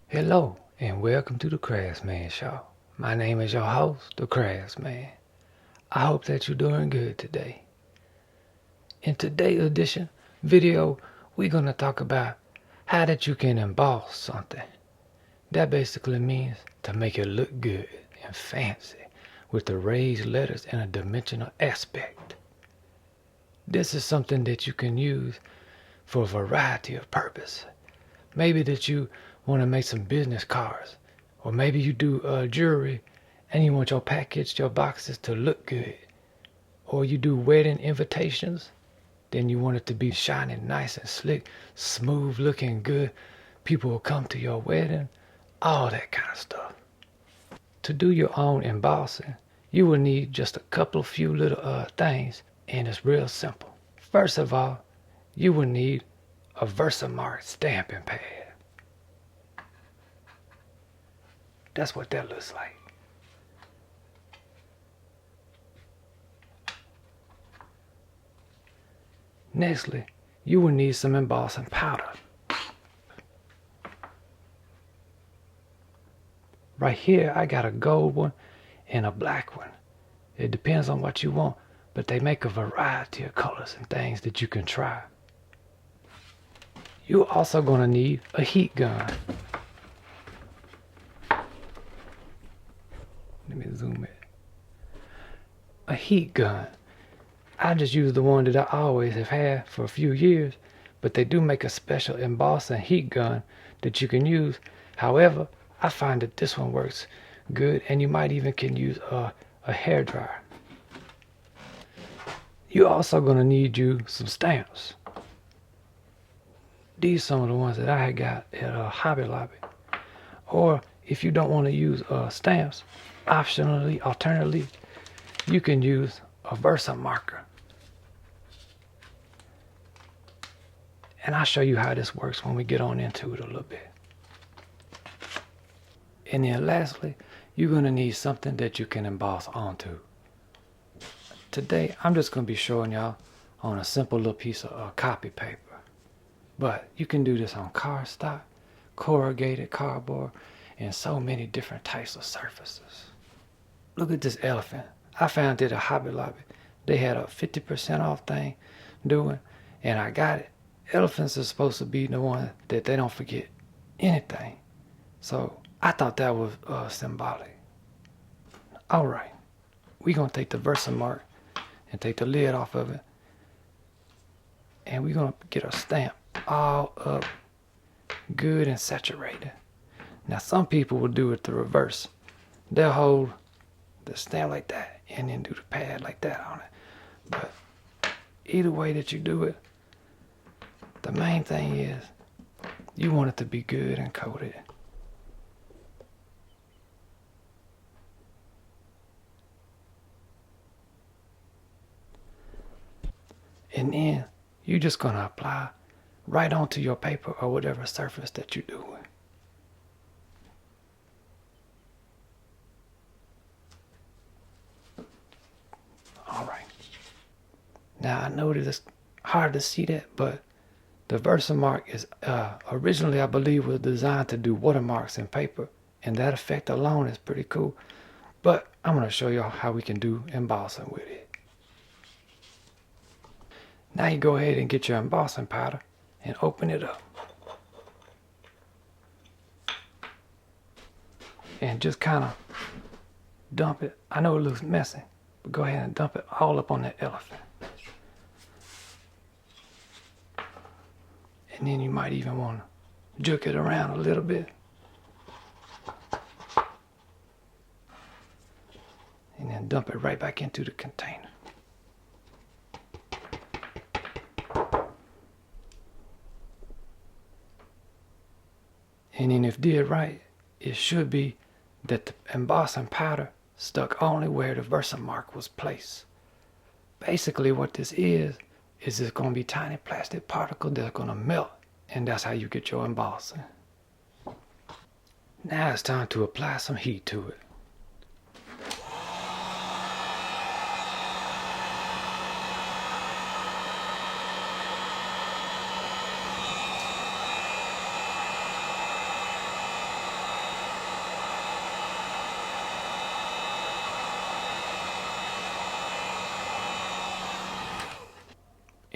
Hello and welcome to the Craftsman Show. My name is your host, the Craftsman. I hope that you're doing good today. In today's edition video, we're going to talk about how that you can emboss something. That basically means to make it look good and fancy with the raised letters and a dimensional aspect. This is something that you can use for a variety of purposes. Maybe that you want to make some business cards, or maybe you do jewelry and you want your package, your boxes to look good, or you do wedding invitations, then you want it to be shining nice and slick, smooth looking good. People will come to your wedding, all that kind of stuff. To do your own embossing, you will need just a few little things, and it's real simple. First of all, you will need a VersaMark stamping pad. That's what that looks like. Nextly, you will need some embossing powder. Right here, I got a gold one and a black one. It depends on what you want, but they make a variety of colors and things that you can try. You're also going to need a heat gun. Let me zoom in. A heat gun. I just use the one that I always have had for a few years, but they do make a special embossing heat gun that you can use. However, I find that this one works good, and you might even can use a hair dryer. You're also going to need you some stamps. These are some of the ones that I had got at Hobby Lobby. Or if you don't want to use stamps, alternatively, you can use a VersaMarker. And I'll show you how this works when we get on into it a little bit. And then lastly, you're going to need something that you can emboss onto. Today, I'm just going to be showing y'all on a simple little piece of copy paper. But you can do this on cardstock, corrugated cardboard, and so many different types of surfaces. Look at this elephant. I found it at Hobby Lobby. They had a 50% off thing doing, and I got it. Elephants are supposed to be the one that they don't forget anything. So I thought that was symbolic. Alright, we're going to take the VersaMark and take the lid off of it. And we're going to get our stamp all up good and saturated. Now some people will do it the reverse. They'll hold the stamp like that and then do the pad like that on it. But either way that you do it, the main thing is you want it to be good and coated. And then you're just going to apply right onto your paper or whatever surface that you're doing. Alright. Now I know that it's hard to see that, but the VersaMark is originally, I believe, was designed to do watermarks in paper, and that effect alone is pretty cool. But I'm going to show y'all how we can do embossing with it. Now you go ahead and get your embossing powder and open it up. And just kind of dump it. I know it looks messy, but go ahead and dump it all up on that elephant. And then you might even want to jerk it around a little bit. And then dump it right back into the container. And then if did right, it should be that the embossing powder stuck only where the VersaMark was placed. Basically what this is it's going to be tiny plastic particles that are going to melt, and that's how you get your embossing. Now it's time to apply some heat to it.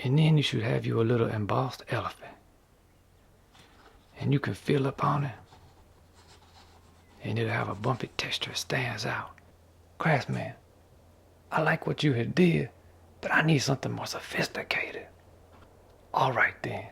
And then you should have you a little embossed elephant. And you can fill up on it. And it'll have a bumpy texture that stands out. Craftsman, I like what you had did, but I need something more sophisticated. All right then.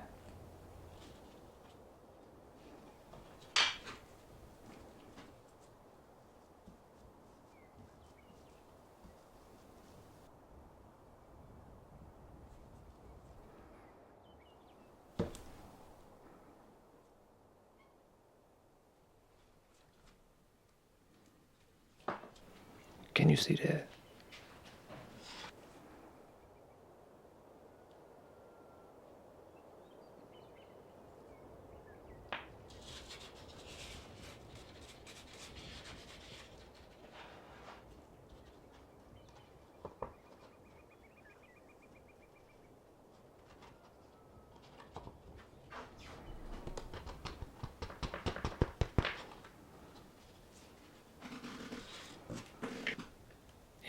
Can you see that?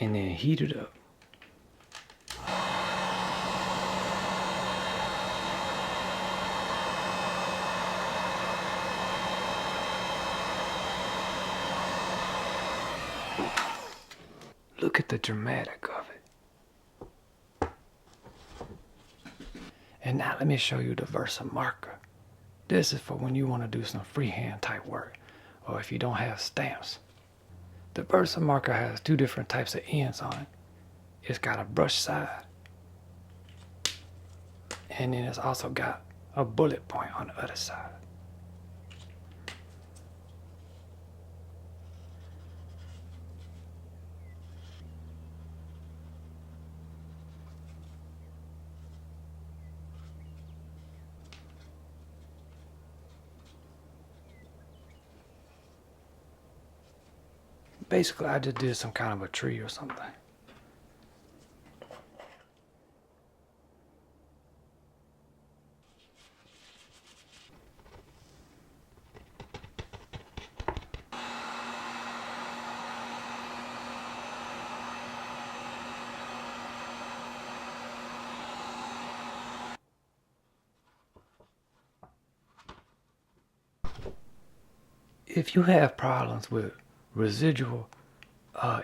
And then heat it up. Look at the dramatic of it. And now let me show you the VersaMarker. This is for when you want to do some freehand type work, or if you don't have stamps. The VersaMarker has two different types of ends on it. It's got a brush side, and then it's also got a bullet point on the other side. Basically, I just did some kind of a tree or something. If you have problems with residual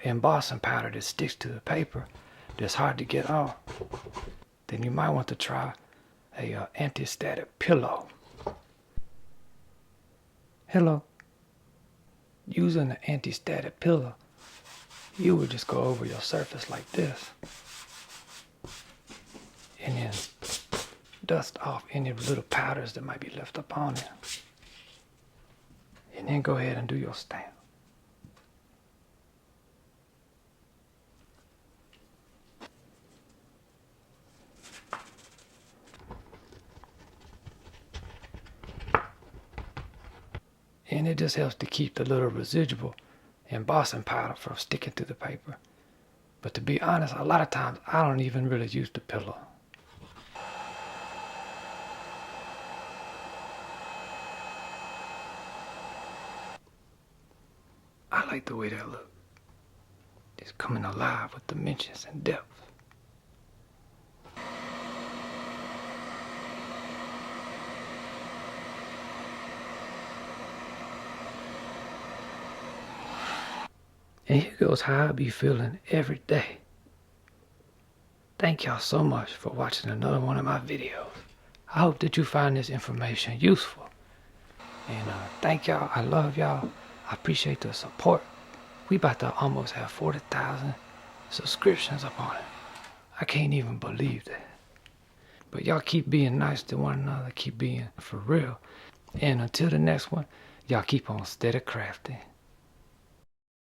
embossing powder that sticks to the paper that's hard to get off, then you might want to try a anti-static pillow. Hello. Using an anti-static pillow, you would just go over your surface like this and then dust off any little powders that might be left up on it. And then go ahead and do your stamp. And it just helps to keep the little residual embossing powder from sticking to the paper. But to be honest, a lot of times I don't even really use the pillow. I like the way that looks. It's coming alive with dimensions and depth. And here goes how I be feeling every day. Thank y'all so much for watching another one of my videos. I hope that you find this information useful. And thank y'all. I love y'all. I appreciate the support. We about to almost have 40,000 subscriptions up on it. I can't even believe that. But y'all keep being nice to one another. Keep being for real. And until the next one, y'all keep on steady crafting.